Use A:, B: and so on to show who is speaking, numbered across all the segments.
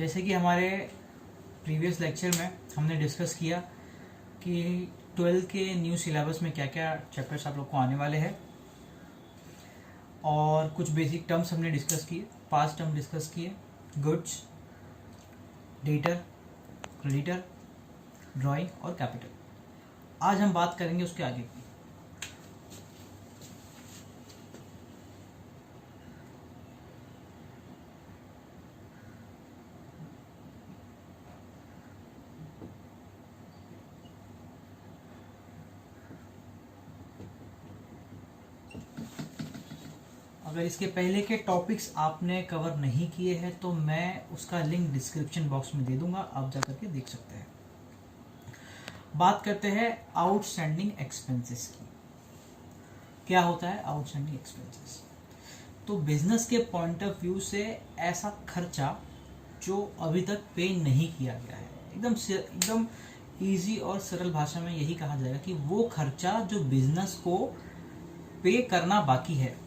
A: जैसे कि हमारे प्रीवियस लेक्चर में हमने डिस्कस किया कि 12th के न्यू सिलेबस में क्या क्या चैप्टर्स आप लोग को आने वाले हैं, और कुछ बेसिक टर्म्स हमने डिस्कस किए, पास्ट टर्म डिस्कस किए, गुड्स, डेटर, क्रेडिटर, ड्राइंग और कैपिटल। आज हम बात करेंगे उसके आगे की। अगर इसके पहले के टॉपिक्स आपने कवर नहीं किए हैं तो मैं उसका लिंक डिस्क्रिप्शन बॉक्स में दे दूंगा, आप जाकर के देख सकते हैं। बात करते हैं आउटस्टैंडिंग एक्सपेंसेस की। क्या होता है आउटस्टैंडिंग एक्सपेंसेस? तो बिजनेस के पॉइंट ऑफ व्यू से ऐसा खर्चा जो अभी तक पे नहीं किया गया है, एकदम इजी और सरल भाषा में यही कहा जाएगा कि वो खर्चा जो बिजनेस को पे करना बाकी है।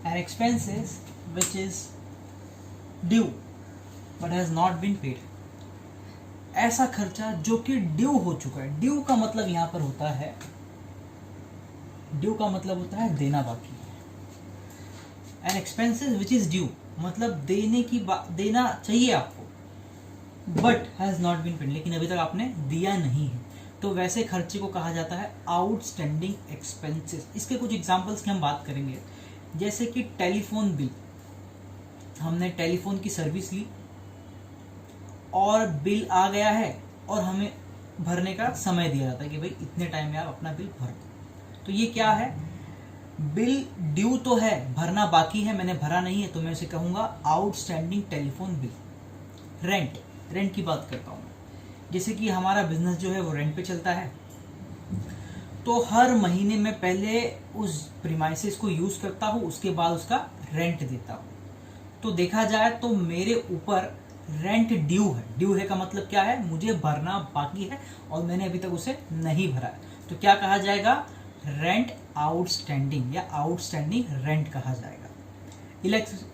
A: An expenses which is due but has not been paid, ऐसा खर्चा जो कि ड्यू हो चुका है। ड्यू का मतलब यहां पर होता है, ड्यू का मतलब होता है देना बाकी है। An expenses which is due मतलब देना चाहिए आपको, but has not been paid, लेकिन अभी तक आपने दिया नहीं है, तो वैसे खर्चे को कहा जाता है आउटस्टैंडिंग एक्सपेंसेस। इसके कुछ एग्जांपल्स की हम बात करेंगे, जैसे कि टेलीफोन बिल। हमने टेलीफोन की सर्विस ली और बिल आ गया है और हमें भरने का समय दिया जाता है कि भाई इतने टाइम में आप अपना बिल भर दो। तो ये क्या है? बिल ड्यू तो है, भरना बाकी है, मैंने भरा नहीं है, तो मैं उसे कहूंगा आउटस्टैंडिंग टेलीफोन बिल। रेंट की बात करता हूं, जैसे कि हमारा बिजनेस जो है वो रेंट पे चलता है, तो हर महीने में पहले उस प्रीमाइसेस को यूज करता हूँ, उसके बाद उसका रेंट देता हूँ। तो देखा जाए तो मेरे ऊपर रेंट ड्यू है। ड्यू है का मतलब क्या है? मुझे भरना बाकी है और मैंने अभी तक उसे नहीं भरा है, तो क्या कहा जाएगा? रेंट आउटस्टैंडिंग या आउटस्टैंडिंग रेंट कहा जाएगा।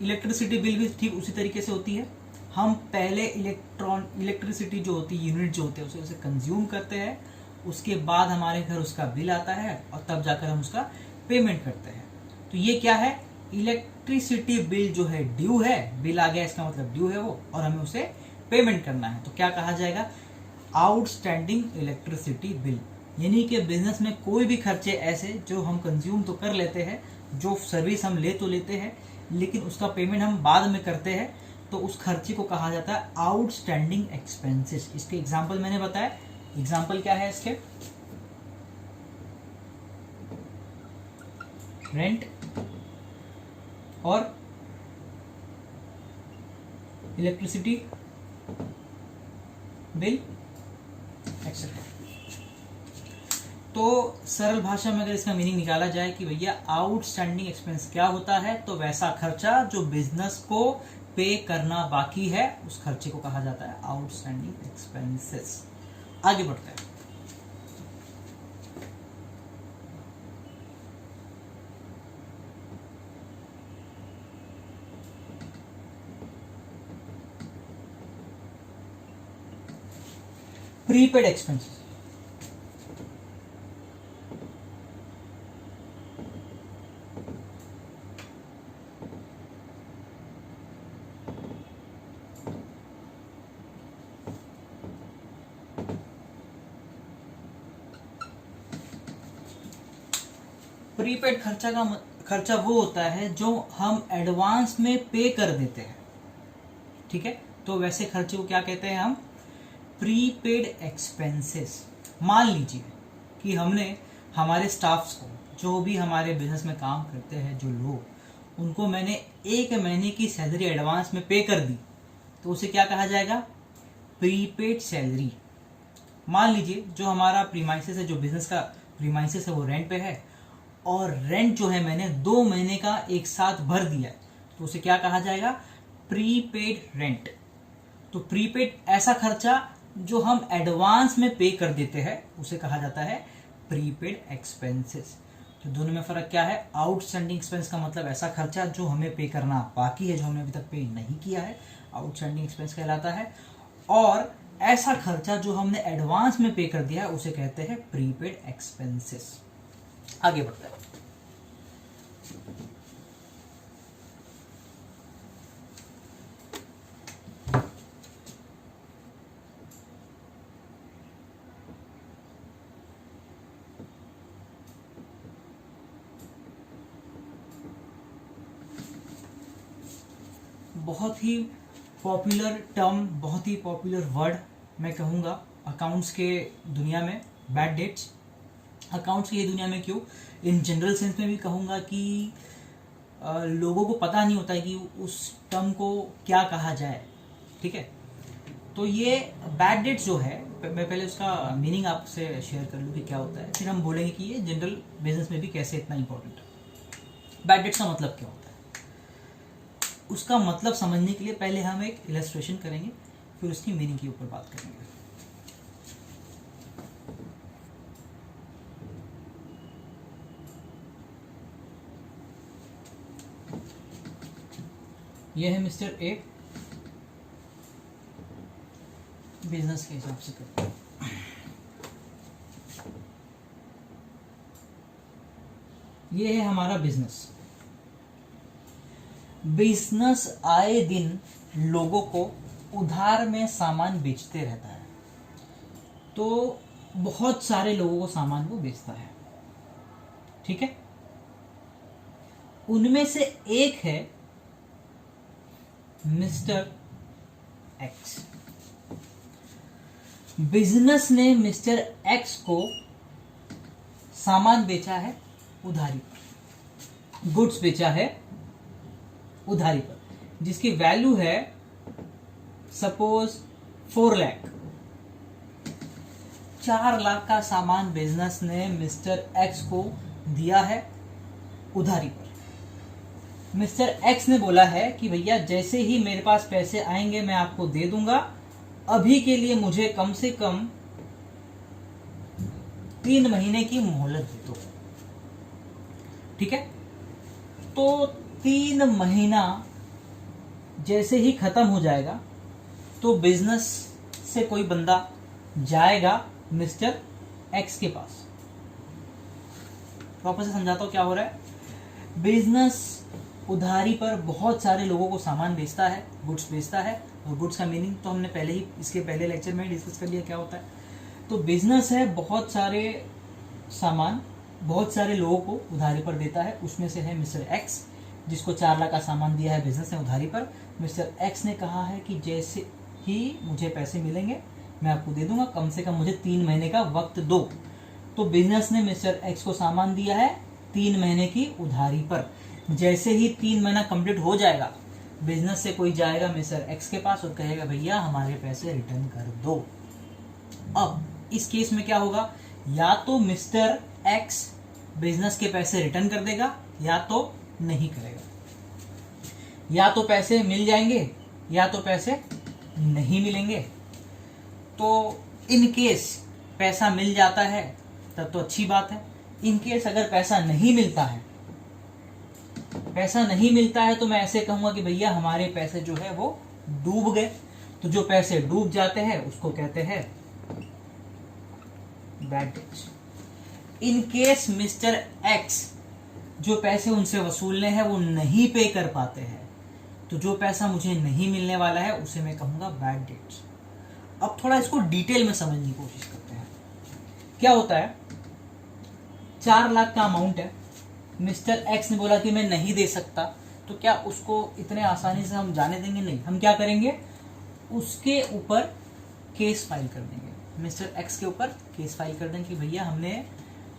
A: इलेक्ट्रिसिटी बिल भी ठीक उसी तरीके से होती है। हम पहले इलेक्ट्रिसिटी जो होती है, यूनिट जो होते हैं, उसे कंज्यूम करते हैं, उसके बाद हमारे घर उसका बिल आता है और तब जाकर हम उसका पेमेंट करते हैं। तो ये क्या है? इलेक्ट्रिसिटी बिल जो है ड्यू है, बिल आ गया इसका मतलब ड्यू है वो, और हमें उसे पेमेंट करना है, तो क्या कहा जाएगा? Outstanding electricity bill. यानी कि बिजनेस में कोई भी खर्चे ऐसे जो हम कंज्यूम तो कर लेते हैं, जो सर्विस हम ले तो लेते हैं, लेकिन उसका पेमेंट हम बाद में करते हैं, तो उस खर्चे को कहा जाता है आउटस्टैंडिंग एक्सपेंसेस। इसके एग्जाम्पल मैंने बताया। एग्जाम्पल क्या है इसके? रेंट और इलेक्ट्रिसिटी बिल एक्सेट्रा। तो सरल भाषा में अगर इसका मीनिंग निकाला जाए कि भैया आउटस्टैंडिंग एक्सपेंस क्या होता है, तो वैसा खर्चा जो बिजनेस को पे करना बाकी है, उस खर्चे को कहा जाता है आउटस्टैंडिंग एक्सपेंसेस। आगे बढ़ते हैं। Prepaid expenses. प्रीपेड खर्चा वो होता है जो हम एडवांस में पे कर देते हैं, ठीक है? तो वैसे खर्चे को क्या कहते हैं हम? Prepaid expenses. मान लीजिए कि हमने हमारे स्टाफ्स को, जो भी हमारे बिजनेस में काम करते हैं जो लोग, उनको मैंने 1 महीने की सैलरी एडवांस में पे कर दी, तो उसे क्या कहा जाएगा? Prepaid salary. मान लीजिए जो हमारा प्रीमाइसेस है, जो बिजनेस का प्रीमाइसेस है वो रेंट पे है, और रेंट जो है मैंने 2 महीने का एक साथ भर दिया है, तो उसे क्या कहा जाएगा? Prepaid rent. तो प्रीपेड ऐसा खर्चा जो हम एडवांस में पे कर देते हैं उसे कहा जाता है प्रीपेड एक्सपेंसेस। तो दोनों में फर्क क्या है? आउटस्टैंडिंग एक्सपेंस का मतलब ऐसा खर्चा जो हमें पे करना बाकी है, जो हमने अभी तक पे नहीं किया है, आउटस्टैंडिंग एक्सपेंस कहलाता है। और ऐसा खर्चा जो हमने एडवांस में पे कर दिया है उसे कहते हैं प्रीपेड एक्सपेंसेस। आगे बढ़ते हैं। बहुत ही पॉपुलर टर्म, बहुत ही पॉपुलर वर्ड मैं कहूँगा अकाउंट्स के दुनिया में, बैड डेट्स। अकाउंट्स की दुनिया में क्यों, इन जनरल सेंस में भी कहूँगा कि लोगों को पता नहीं होता है कि उस टर्म को क्या कहा जाए। ठीक है, तो ये बैड डेट्स जो है, मैं पहले उसका मीनिंग आपसे शेयर कर लूँ कि क्या होता है, फिर हम बोलेंगे कि ये जनरल बिजनेस में भी कैसे इतना इंपॉर्टेंट है। बैड डेट्स का मतलब क्या होता है, उसका मतलब समझने के लिए पहले हम एक इलस्ट्रेशन करेंगे, फिर उसकी मीनिंग के ऊपर बात करेंगे। यह है मिस्टर ए, बिजनेस के हिसाब से करते हैं। ये है हमारा बिजनेस। बिजनेस आए दिन लोगों को उधार में सामान बेचते रहता है, तो बहुत सारे लोगों को सामान वो बेचता है। ठीक है, उनमें से एक है मिस्टर एक्स। बिजनेस ने मिस्टर एक्स को सामान बेचा है उधारी पर, गुड्स बेचा है उधारी पर, जिसकी वैल्यू है सपोज 4 लाख। 4 लाख का सामान बिजनेस ने मिस्टर एक्स को दिया है उधारी पर। मिस्टर एक्स ने बोला है कि भैया जैसे ही मेरे पास पैसे आएंगे मैं आपको दे दूंगा, अभी के लिए मुझे कम से कम 3 महीने की मोहलत दे दो। ठीक है, तो 3 महीना जैसे ही खत्म हो जाएगा तो बिजनेस से कोई बंदा जाएगा मिस्टर एक्स के पास। वापस से समझाता हूं क्या हो रहा है। बिजनेस उधारी पर बहुत सारे लोगों को सामान बेचता है, गुड्स बेचता है, और गुड्स का मीनिंग तो हमने पहले ही इसके पहले लेक्चर में डिस्कस कर लिया क्या होता है। तो बिजनेस है बहुत सारे सामान बहुत सारे लोगों को उधारी पर देता है, उसमें से है मिस्टर एक्स जिसको 4 लाख का सामान दिया है बिजनेस ने उधारी पर। मिस्टर एक्स ने कहा है कि जैसे ही मुझे पैसे मिलेंगे मैं आपको दे दूंगा, कम से कम मुझे 3 महीने का वक्त दो। तो बिजनेस ने मिस्टर एक्स को सामान दिया है 3 महीने की उधारी पर। जैसे ही 3 महीना कंप्लीट हो जाएगा बिजनेस से कोई जाएगा मिस्टर एक्स के पास और कहेगा भैया हमारे पैसे रिटर्न कर दो। अब इस केस में क्या होगा, या तो मिस्टर एक्स बिजनेस के पैसे रिटर्न कर देगा या तो नहीं करेगा। या तो पैसे मिल जाएंगे या तो पैसे नहीं मिलेंगे। तो इन केस पैसा मिल जाता है तब तो अच्छी बात है। इन केस अगर पैसा नहीं मिलता है, पैसा नहीं मिलता है तो मैं ऐसे कहूंगा कि भैया हमारे पैसे जो है वो डूब गए। तो जो पैसे डूब जाते हैं उसको कहते हैं bad debts. In case mister x जो पैसे उनसे वसूलने हैं वो नहीं पे कर पाते हैं, तो जो पैसा मुझे नहीं मिलने वाला है उसे मैं कहूंगा बैड डेट्स। अब थोड़ा इसको डिटेल में समझने की कोशिश करते हैं। क्या होता है, 4 लाख का अमाउंट है, मिस्टर एक्स ने बोला कि मैं नहीं दे सकता, तो क्या उसको इतने आसानी से हम जाने देंगे? नहीं। हम क्या करेंगे, उसके ऊपर केस फाइल कर देंगे। मिस्टर एक्स के ऊपर केस फाइल कर देंगे कि भैया हमने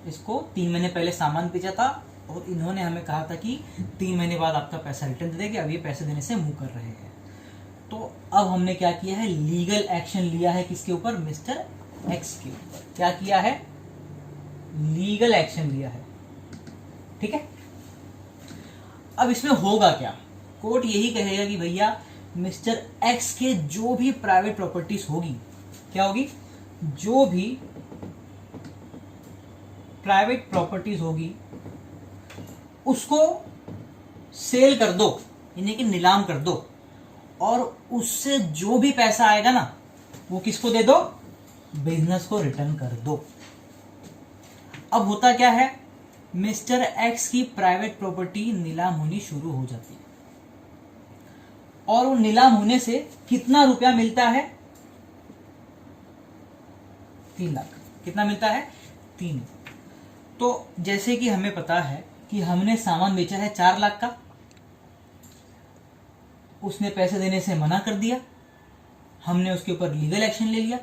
A: इसको 3 महीने पहले सामान बेचा था और इन्होंने हमें कहा था कि 3 महीने बाद आपका पैसा रिटर्न दे देंगे, अब ये पैसे देने से मुंह कर रहे हैं। तो अब हमने क्या किया है, लीगल एक्शन लिया है किसके ऊपर, मिस्टर एक्स के ऊपर क्या किया है, लीगल एक्शन लिया है। ठीक है, अब इसमें होगा क्या, कोर्ट यही कहेगा कि भैया मिस्टर एक्स के जो भी प्राइवेट प्रॉपर्टीज होगी, क्या होगी, जो भी प्राइवेट प्रॉपर्टीज होगी उसको सेल कर दो, यानी कि नीलाम कर दो, और उससे जो भी पैसा आएगा ना वो किसको दे दो, बिजनेस को रिटर्न कर दो। अब होता क्या है, मिस्टर एक्स की प्राइवेट प्रॉपर्टी नीलाम होनी शुरू हो जाती है, और वो नीलाम होने से कितना रुपया मिलता है, 3 लाख। कितना मिलता है, 3। तो जैसे कि हमें पता है कि हमने सामान बेचा है 4 लाख का, उसने पैसे देने से मना कर दिया, हमने उसके ऊपर लीगल एक्शन ले लिया,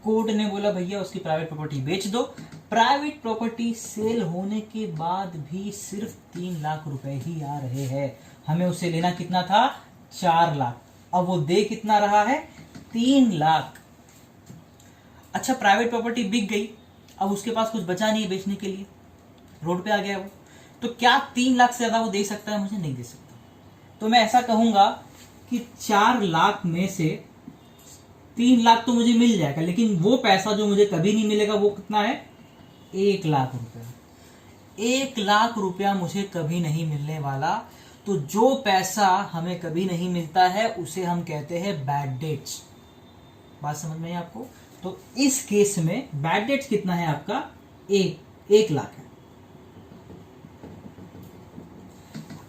A: कोर्ट ने बोला भैया उसकी प्राइवेट प्रॉपर्टी बेच दो। प्राइवेट प्रॉपर्टी सेल होने के बाद भी सिर्फ 3 लाख रुपए ही आ रहे हैं, हमें उससे लेना कितना था, 4 लाख। अब वो दे कितना रहा है, 3 लाख। अच्छा, प्राइवेट प्रॉपर्टी बिक गई, अब उसके पास कुछ बचा नहीं है बेचने के लिए, रोड पे आ गया वो, तो क्या 3 लाख से ज्यादा वो दे सकता है, मुझे नहीं दे सकता। तो मैं ऐसा कहूंगा कि 4 लाख में से 3 लाख तो मुझे मिल जाएगा, लेकिन वो पैसा जो मुझे कभी नहीं मिलेगा वो कितना है, 1 लाख रुपया। 1 लाख रुपया मुझे कभी नहीं मिलने वाला। तो जो पैसा हमें कभी नहीं मिलता है उसे हम कहते हैं बैड डेट्स। बात समझ में आई आपको? तो इस केस में बैड डेट्स कितना है आपका, 1 लाख है।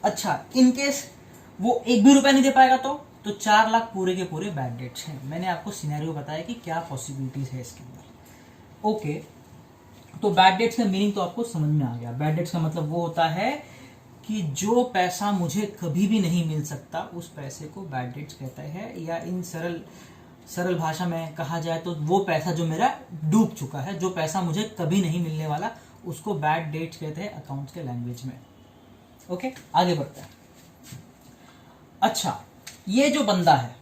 A: अच्छा, इन केस वो 1 भी रुपया नहीं दे पाएगा तो 4 लाख पूरे के पूरे बैड डेट्स हैं। मैंने आपको सिनेरियो बताया कि क्या पॉसिबिलिटीज है इसके अंदर। ओके, तो बैड डेट्स का मीनिंग तो आपको समझ में आ गया। बैड डेट्स का मतलब वो होता है कि जो पैसा मुझे कभी भी नहीं मिल सकता उस पैसे को बैड डेट्स कहते हैं, या इन सरल भाषा में कहा जाए तो वो पैसा जो मेरा डूब चुका है, जो पैसा मुझे कभी नहीं मिलने वाला, उसको बैड डेट्स कहते हैं अकाउंट्स के लैंग्वेज में। ओके, आगे बढ़ते हैं। अच्छा, ये जो बंदा है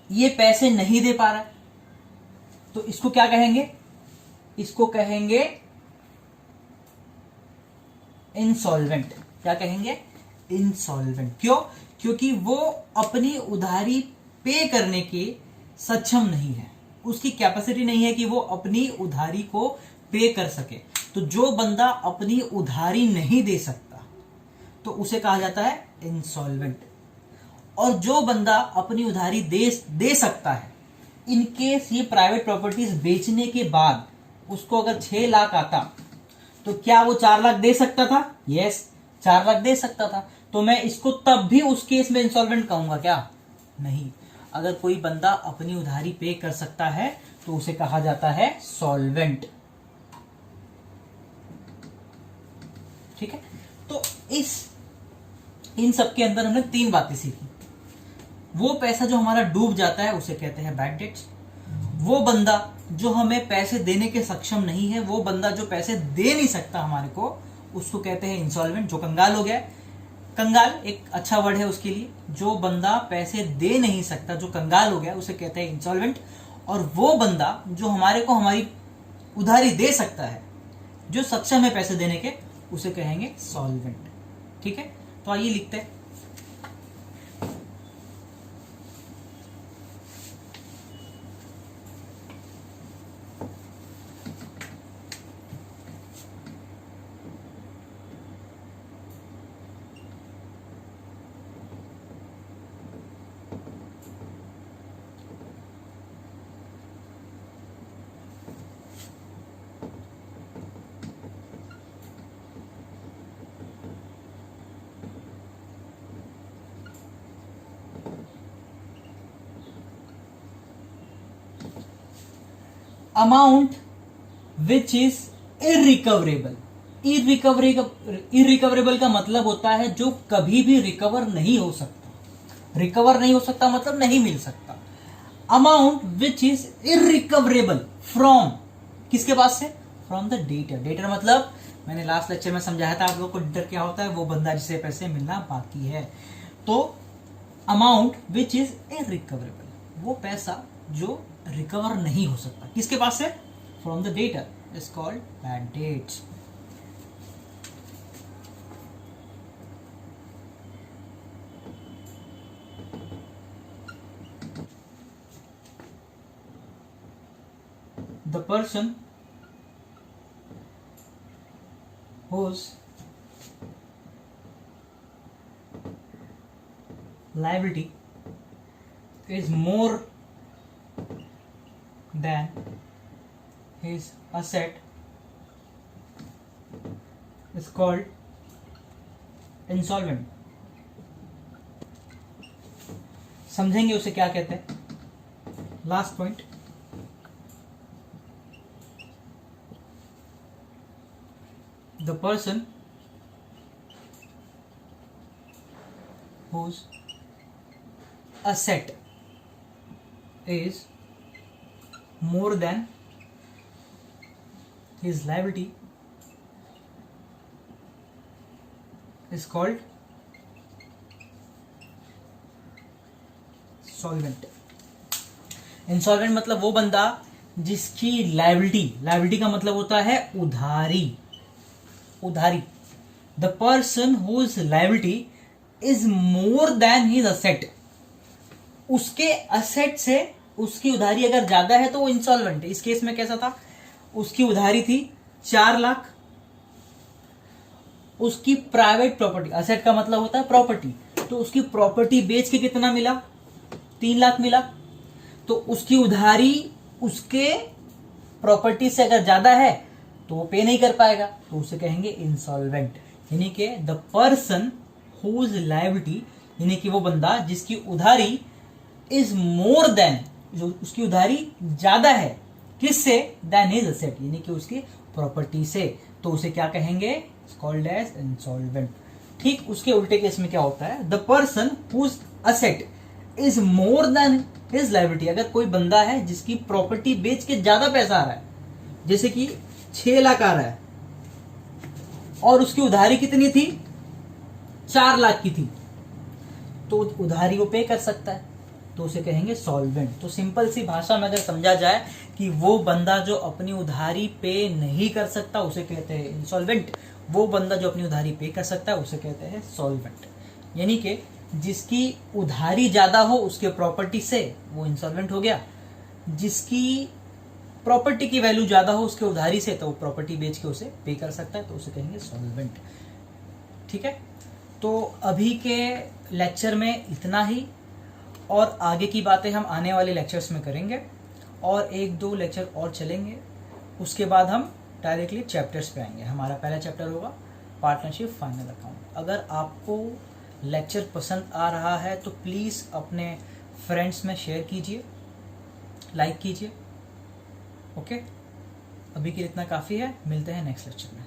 A: ये पैसे नहीं दे पा रहा है, तो इसको क्या कहेंगे, इसको कहेंगे इंसॉल्वेंट। क्या कहेंगे, इंसॉल्वेंट। क्यों? क्योंकि वो अपनी उधारी पे करने के सक्षम नहीं है, उसकी कैपेसिटी नहीं है कि वो अपनी उधारी को पे कर सके। तो जो बंदा अपनी उधारी नहीं दे सकता तो उसे कहा जाता है इंसॉल्वेंट। और जो बंदा अपनी उधारी दे सकता है, इन केस ये प्राइवेट प्रॉपर्टीज बेचने के बाद उसको अगर 6 लाख आता तो क्या वो 4 लाख दे सकता था? यस, 4 लाख दे सकता था। तो मैं इसको तब भी उस केस में इंसॉल्वेंट कहूंगा क्या? नहीं। अगर कोई बंदा अपनी उधारी पे कर सकता है तो उसे कहा जाता है सॉल्वेंट। ठीक है, तो इन सब के अंदर हमने 3 बातें सीखी। वो पैसा जो हमारा डूब जाता है उसे कहते हैं बैड डेट्स। वो बंदा जो हमें पैसे देने के सक्षम नहीं है, वो बंदा जो पैसे दे नहीं सकता हमारे को, उसको कहते हैं इंसॉल्वेंट, जो कंगाल हो गया। कंगाल एक अच्छा वर्ड है उसके लिए। जो बंदा पैसे दे नहीं सकता, जो कंगाल हो गया, उसे कहते हैं इंसॉल्वेंट। और वो बंदा जो हमारे को हमारी उधारी दे सकता है, जो सक्षम है पैसे देने के, उसे कहेंगे सॉल्वेंट। ठीक है, तो आइए लिखते हैं। Amount which is irrecoverable. Irrecoverable का मतलब होता है जो कभी भी रिकवर नहीं हो सकता। रिकवर नहीं हो सकता मतलब नहीं मिल सकता। Amount which is irrecoverable from, किसके पास से? From the debtor. डेटर मतलब मैंने लास्ट लेक्चर में समझाया था आप लोगों को, डेटर क्या होता है? वो बंदा जिसे पैसे मिलना बाकी है। तो अमाउंट विच इज इरिकवरेबल, वो पैसा जो रिकवर नहीं हो सकता। किसके पास से? From the debtor is called bad debts. The person whose liability is more than his asset is called insolvent। समझेंगे उसे क्या कहते हैं। Last point, the person whose asset is more than his liability is called solvent। Insolvent मतलब वो बंदा जिसकी liability का मतलब होता है उधारी। The person whose liability is more than his asset. उसके असेट से उसकी उधारी अगर ज्यादा है तो वो इंसॉल्वेंट है। इस केस में कैसा था? उसकी उधारी थी 4 लाख, उसकी प्राइवेट प्रॉपर्टी, असेट का मतलब होता है प्रॉपर्टी, तो उसकी प्रॉपर्टी बेच के कितना मिला? 3 लाख मिला। तो उसकी उधारी उसके प्रॉपर्टी से अगर ज्यादा है तो वो पे नहीं कर पाएगा, तो उसे कहेंगे इंसॉल्वेंट। यानी कि द पर्सन हुज लायबिलिटी, यानी कि वो बंदा जिसकी उधारी इज मोर देन, जो उसकी उधारी ज्यादा है किससे? देन हिज असेट, यानी कि उसकी प्रॉपर्टी से, तो उसे क्या कहेंगे? Called as insolvent. ठीक उसके उल्टे केस में क्या होता है? The person whose asset is more than his liability. अगर कोई बंदा है जिसकी प्रॉपर्टी बेच के ज्यादा पैसा आ रहा है, जैसे कि 6 लाख आ रहा है और उसकी उधारी कितनी थी? 4 लाख की थी, तो उधारी वो पे कर सकता है, तो उसे कहेंगे सॉल्वेंट। तो सिंपल सी भाषा में अगर समझा जाए कि वो बंदा जो अपनी उधारी पे नहीं कर सकता उसे कहते हैं इंसॉल्वेंट, वो बंदा जो अपनी उधारी पे कर सकता है उसे कहते हैं सॉल्वेंट। यानी कि जिसकी उधारी ज्यादा हो उसके प्रॉपर्टी से वो इंसॉल्वेंट हो गया, जिसकी प्रॉपर्टी की वैल्यू ज्यादा हो उसके उधारी से तो वो प्रॉपर्टी बेच के उसे पे कर सकता है, तो उसे कहेंगे सॉल्वेंट। ठीक है, तो अभी के लेक्चर में इतना ही, और आगे की बातें हम आने वाले लेक्चर्स में करेंगे, और 1-2 लेक्चर और चलेंगे, उसके बाद हम डायरेक्टली चैप्टर्स पे आएंगे। हमारा पहला चैप्टर होगा पार्टनरशिप फाइनल अकाउंट। अगर आपको लेक्चर पसंद आ रहा है तो प्लीज़ अपने फ्रेंड्स में शेयर कीजिए, लाइक कीजिए। ओके, अभी के लिए इतना काफ़ी है, मिलते हैं नेक्स्ट लेक्चर में।